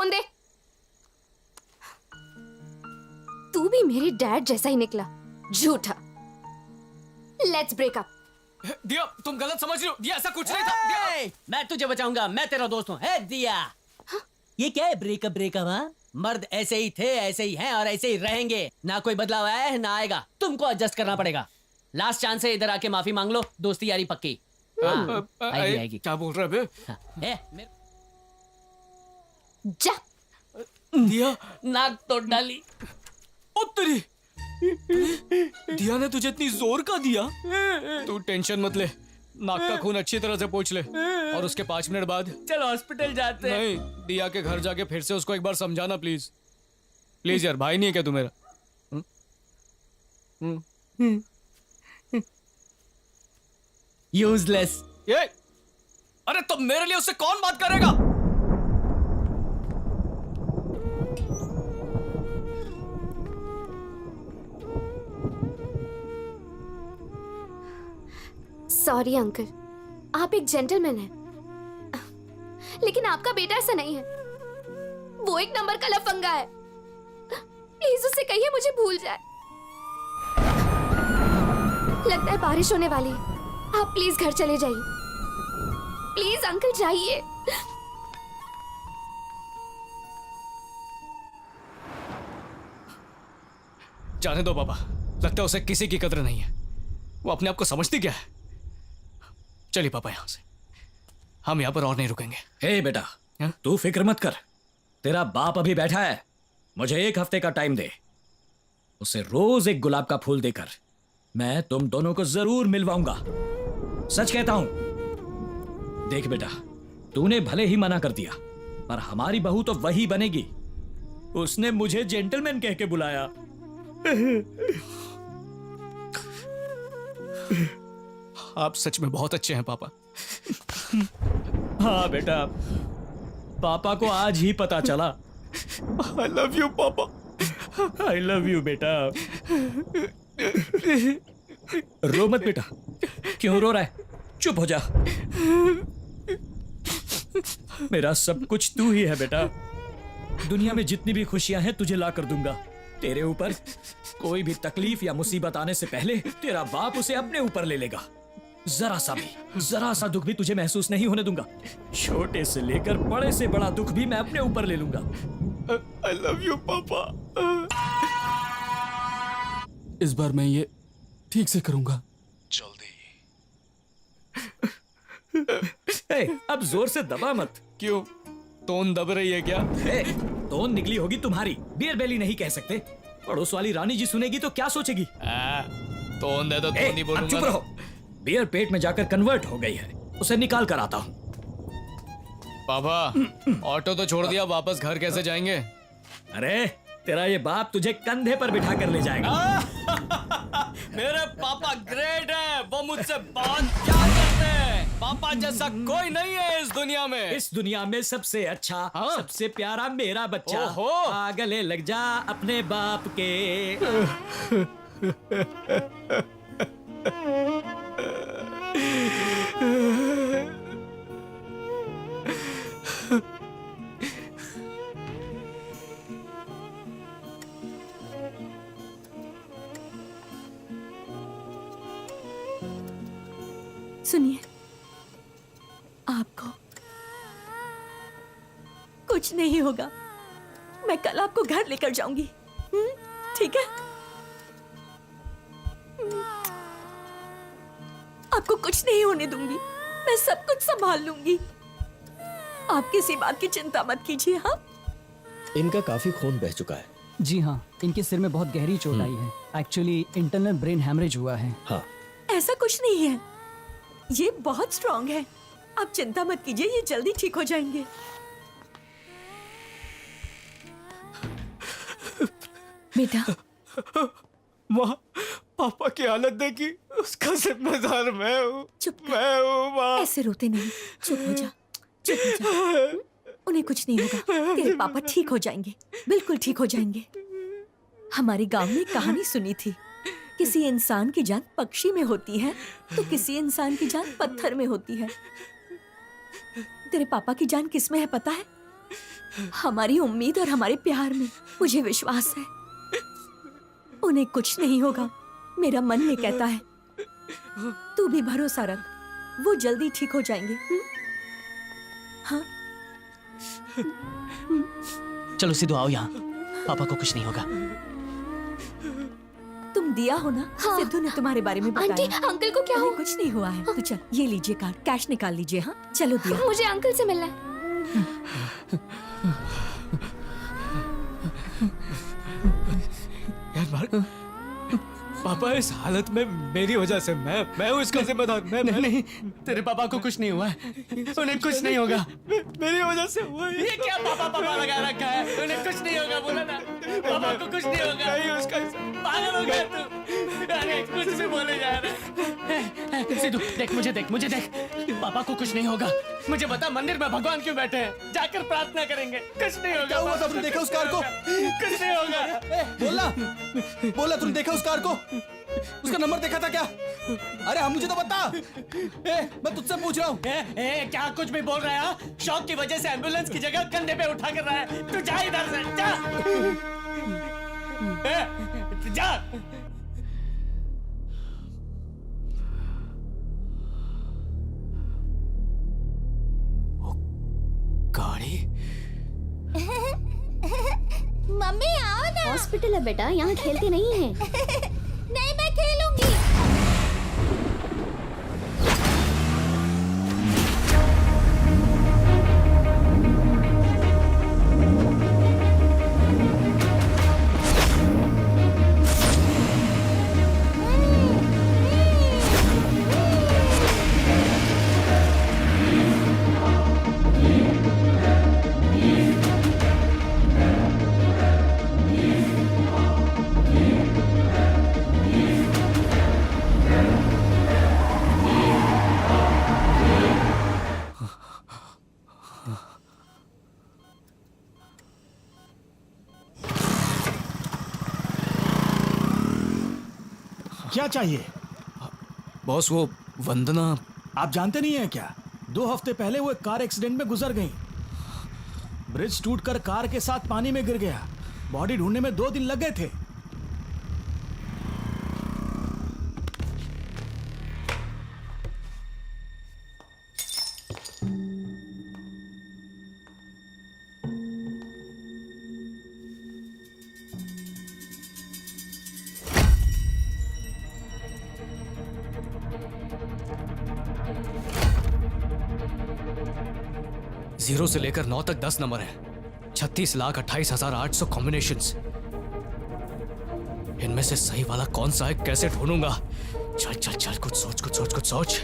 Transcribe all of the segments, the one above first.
Phone दे। तू भी मेरे डैड जैसा ही निकला, झूठा। Let's break up. दिया, तुम गलत समझ रही हो। दिया, ऐसा कुछ नहीं था। दिया, मैं तुझे बचाऊंगा, मैं तेरा दोस्त हूँ। दिया, ये क्या है ब्रेकअप ब्रेकअप? हाँ, मर्द ऐसे ही थे, ऐसे ही हैं और ऐसे ही रहेंगे। ना कोई बदलाव आया है ना आएगा। तुमको एडजस्ट करना पड़ेगा। लास्ट चांस है, इधर आके माफी मांग लो। दोस्ती यारी पक्की। हाँ, आएगी आएगी। क्या बोल रहा है बे? हाँ, जा। दिया, नाक तो डाली। उत्तरी दिया ने तुझे इतनी जोर का दिया? तू टेंशन मत ले, नाक का खून अच्छी तरह से पोंछ ले और उसके 5 मिनट बाद चलो हॉस्पिटल जाते हैं। नहीं, दिया के घर जाके फिर से उसको एक बार समझाना प्लीज। प्लीज यार, भाई नहीं है क्या तू मेरा? यूजलेस। ये, अरे तो मेरे लिए उससे कौन बात करेगा? सॉरी अंकल, आप एक जेंटलमैन हैं, लेकिन आपका बेटा ऐसा नहीं है। वो एक नंबर का लफंगा है। प्लीज उससे कहिए मुझे भूल जाए। लगता है बारिश होने वाली है। आप प्लीज घर चले जाइए। प्लीज अंकल जाइए। जाने दो पापा, लगता है उसे किसी की कदर नहीं है। वो अपने आप को समझती क्या है? चलिए पापा यहां से, हम यहां पर और नहीं रुकेंगे। हे बेटा, तू फिक्र मत कर। तेरा बाप अभी बैठा है। मुझे 1 हफ्ते का टाइम दे। उसे रोज एक गुलाब का फूल देकर मैं तुम दोनों को जरूर मिलवाऊंगा। सच कहता हूं। देख बेटा, तूने भले ही मना कर दिया, पर हमारी बहू तो वही बनेगी। उसने मुझे जेंटलमैन कह के बुलाया। आप सच में बहुत अच्छे हैं पापा। हाँ बेटा, पापा को आज ही पता चला। आई लव यू पापा। आई लव यू बेटा। रो मत बेटा। क्यों रो रहा है? चुप हो जा। मेरा सब कुछ तू ही है बेटा। दुनिया में जितनी भी खुशियां हैं तुझे ला कर दूंगा। तेरे ऊपर कोई भी तकलीफ या मुसीबत आने से पहले तेरा बाप उसे अपने ऊपर ले लेगा। जरा सा दुख भी तुझे महसूस नहीं होने दूंगा। छोटे से लेकर बड़े से बड़ा दुख भी मैं अपने ऊपर ले लूंगा। आई लव यू पापा। इस बार मैं ये ठीक से करूंगा। जल्दी। अब जोर से दबा मत। क्यों, तोन दब रही है क्या? तोन निकली होगी तुम्हारी, बियर बेली नहीं कह सकते। पड़ोस वाली रानी जी सुनेगी तो क्या सोचेगी? तोन दे तो तोन ही बोलूंगा। चुप रहो। बियर पेट में जाकर कन्वर्ट हो गई है, उसे निकाल कर आता हूँ। पापा, ऑटो तो छोड़ दिया, वापस घर कैसे जाएंगे? अरे तेरा ये बाप तुझे कंधे पर बिठा कर ले जाएगा। मेरे पापा ग्रेट है, वो मुझसे बहुत प्यार करते हैं। पापा जैसा कोई नहीं है इस दुनिया में। इस दुनिया में सबसे अच्छा, सबसे प्यारा मेरा बच्चा। आ गले लग जा अपने बाप के। सुनिए, आपको कुछ नहीं होगा। मैं कल आपको घर लेकर जाऊंगी, ठीक है? आपको कुछ नहीं होने दूंगी। मैं सब कुछ संभाल लूंगी। आप किसी बात की चिंता मत कीजिए। हाँ, इनका काफी खून बह चुका है। जी हाँ, इनके सिर में बहुत गहरी चोट आई है। एक्चुअली इंटरनल ब्रेन हैमरेज हुआ है। हाँ, ऐसा कुछ नहीं है, ये बहुत स्ट्रांग है। आप चिंता मत कीजिए, ये जल्दी ठीक हो जाएंगे। बेटा, माँ, पापा की हालत देखी, उसका जिम्मेदार मैं हूँ। चुप कर। मैं हूँ माँ। ऐसे रोते नहीं, चुप हो जा, चुप हो जा। उन्हें कुछ नहीं होगा, तेरे पापा ठीक हो जाएंगे, बिल्कुल ठीक हो जाएंगे। हमारे गांव में एक कहानी सुनी थी, किसी इंसान की जान पक्षी में होती है तो किसी इंसान की जान पत्थर में होती है। तेरे पापा की जान किस में है पता है? हमारी उम्मीद और हमारे प्यार में मुझे विश्वास है उन्हें कुछ नहीं होगा। मेरा मन ये कहता है तू भी भरोसा रख, वो जल्दी ठीक हो जाएंगे। हाँ चलो सिद्धू आओ यहाँ, पापा को कुछ नहीं होगा। तुम दिया हो ना? हाँ। सिद्धू ने तुम्हारे बारे में आंटी बताया। अंकल को क्या उन्हें हुआ? कुछ नहीं हुआ है। तो चल ये लीजिए कार्ड, कैश निकाल लीजिए। हाँ चलो दिया। मुझे अंकल से मिलना है। यार मार्क, पापा इस हालत में मेरी वजह से मैं हूँ इसका जिम्मेदार। मैं नहीं, तेरे पापा को कुछ नहीं हुआ है, उन्हें कुछ नहीं होगा। मेरी वजह से हुआ है। ये क्या पापा पापा लगा रखा है? उन्हें कुछ नहीं होगा, बोला ना, पापा को कुछ नहीं होगा। नहीं उसका पागल हो गया तू? अरे कुछ भी बोले जा रहा है। सिद्धू देख, मुझे देख, पापा को कुछ नहीं होगा। मुझे बता मंदिर में भगवान क्यों बैठे हैं? जाकर प्रार्थना करेंगे, कुछ नहीं होगा। क्या हुआ? तुमने देखा उस कार को? कुछ नहीं होगा। बोला तूने देखा उस कार को? उसका नंबर देखा था क्या? अरे हम मुझे तो बता। मैं तुझसे पूछ रहा हूँ। क्या कुछ भी बोल रहा है? शॉक की वजह से एम्बुलेंस की जगह कंधे पे उठा कर रहा है। तू जा इधर से, जा। जा। गाड़ी मम्मी आओ ना। हॉस्पिटल है बेटा, यहाँ खेलते नहीं है। नहीं मैं खेलूंगी। क्या चाहिए? बॉस, वो वंदना आप जानते नहीं हैं क्या? 2 हफ्ते पहले वो एक कार एक्सीडेंट में गुजर गई। ब्रिज टूटकर कार के साथ पानी में गिर गया। बॉडी ढूंढने में 2 दिन लग गए थे। जीरो से लेकर 9 तक 10 नंबर है। 36,28,800 कॉम्बिनेशंस। इनमें से सही वाला कौन सा है, कैसे ढूंढूंगा? चल चल चल, कुछ सोच।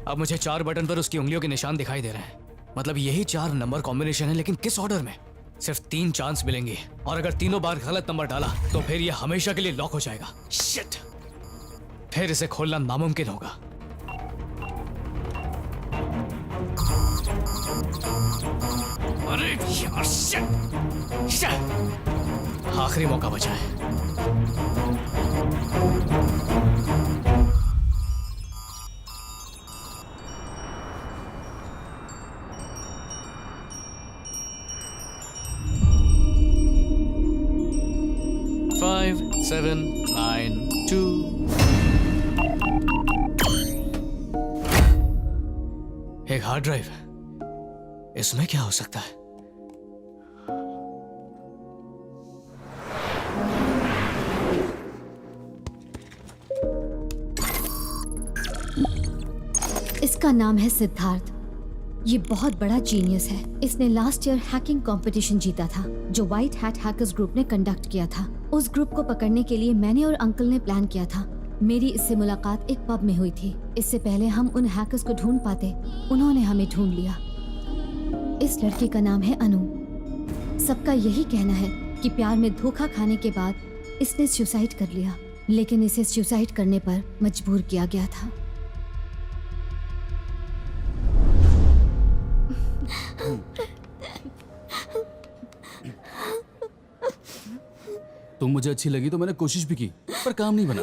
अब मुझे 4 बटन पर उसकी उंगलियों के निशान दिखाई दे रहे हैं। मतलब यही 4 नंबर कॉम्बिनेशन है, लेकिन किस ऑर्डर में? सिर्फ 3 चांस मिलेंगे, और अगर तीनों बार गलत नंबर डाला तो फिर यह हमेशा के लिए लॉक हो जाएगा। शिट! फिर इसे खोलना नामुमकिन होगा। अरे यार, शिट! आखिरी मौका बचा है। Five, 7, 9, 2. एक हार्ड ड्राइव, इसमें क्या हो सकता है? इसका नाम है सिद्धार्थ। ये बहुत बड़ा जीनियस है। इसने लास्ट ईयर हैकिंग कंपटीशन जीता था, जो व्हाइट हैट हैकर्स ग्रुप ने कंडक्ट किया था। उस ग्रुप को पकड़ने के लिए मैंने और अंकल ने प्लान किया था। मेरी इससे मुलाकात एक पब में हुई थी। इससे पहले हम उन हैकर्स को ढूंढ पाते, उन्होंने हमें ढूंढ लिया। इस लड़की का नाम है अनु। सबका यही कहना है कि प्यार में धोखा खाने के बाद इसने सुसाइड कर लिया, लेकिन इसे सुसाइड करने पर मजबूर किया गया था। तुम मुझे अच्छी लगी तो मैंने कोशिश भी की, पर काम नहीं बना।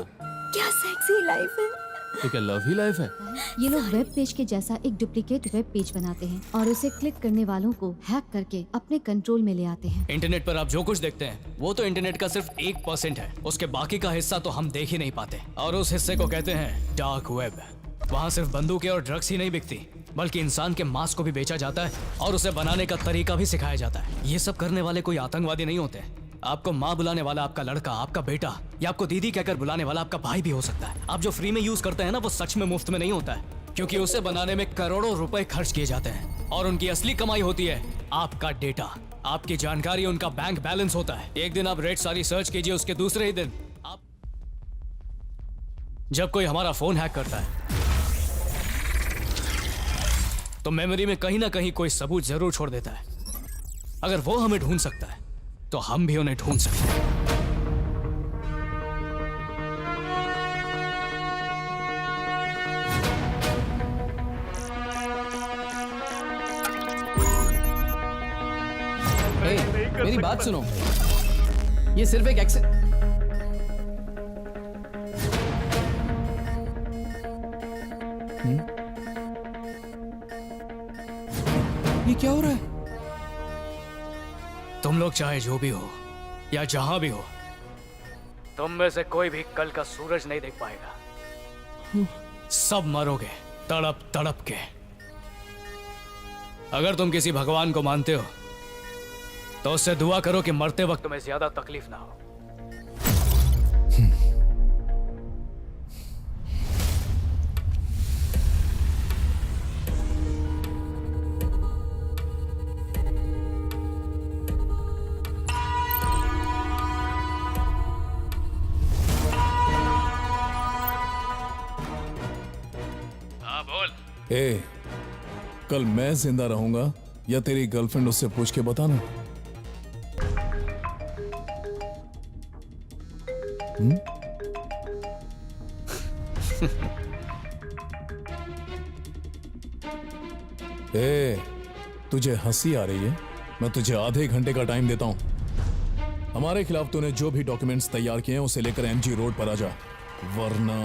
क्या सेक्सी लाइफ है। तो क्या लव ही लाइफ है? ये लोग वेब पेज के जैसा एक डुप्लीकेट वेब पेज बनाते हैं और उसे क्लिक करने वालों को हैक करके अपने कंट्रोल में ले आते हैं। इंटरनेट पर आप जो कुछ देखते हैं वो तो इंटरनेट का सिर्फ 1% है। उसके बाकी का हिस्सा तो हम देख ही नहीं पाते और उस हिस्से को कहते हैं डार्क वेब। वहाँ सिर्फ बंदूकें और ड्रग्स ही नहीं बिकती बल्कि इंसान के मांस को भी बेचा जाता है और उसे बनाने का तरीका भी सिखाया जाता है। ये सब करने वाले कोई आतंकवादी नहीं होते। आपको माँ बुलाने वाला आपका लड़का, आपका बेटा या आपको दीदी कहकर बुलाने वाला आपका भाई भी हो सकता है। आप जो फ्री में यूज करते हैं ना वो सच में मुफ्त में नहीं होता है, क्योंकि उसे बनाने में करोड़ों रुपए खर्च किए जाते हैं और उनकी असली कमाई होती है आपका डेटा, आपकी जानकारी, उनका बैंक बैलेंस होता है। एक दिन आप रेड सारी सर्च कीजिए, उसके दूसरे ही दिन आप जब कोई हमारा फोन हैक करता है तो मेमोरी में कहीं ना कहीं कोई सबूत जरूर छोड़ देता है। अगर वो हमें ढूंढ सकता है तो हम भी उन्हें ढूंढ सकते हैं। मेरी बात सुनो, ये सिर्फ एक ये क्या हो रहा है? तुम लोग चाहे जो भी हो या जहां भी हो, तुम में से कोई भी कल का सूरज नहीं देख पाएगा। सब मरोगे तड़प तड़प के। अगर तुम किसी भगवान को मानते हो तो उससे दुआ करो कि मरते वक्त तुम्हें ज्यादा तकलीफ ना हो। ए, कल मैं जिंदा रहूंगा या तेरी गर्लफ्रेंड उससे पूछ के बताना। ए, तुझे हंसी आ रही है? मैं तुझे आधे घंटे का टाइम देता हूं। हमारे खिलाफ तूने जो भी डॉक्यूमेंट्स तैयार किए हैं उसे लेकर एमजी रोड पर आ जा, वरना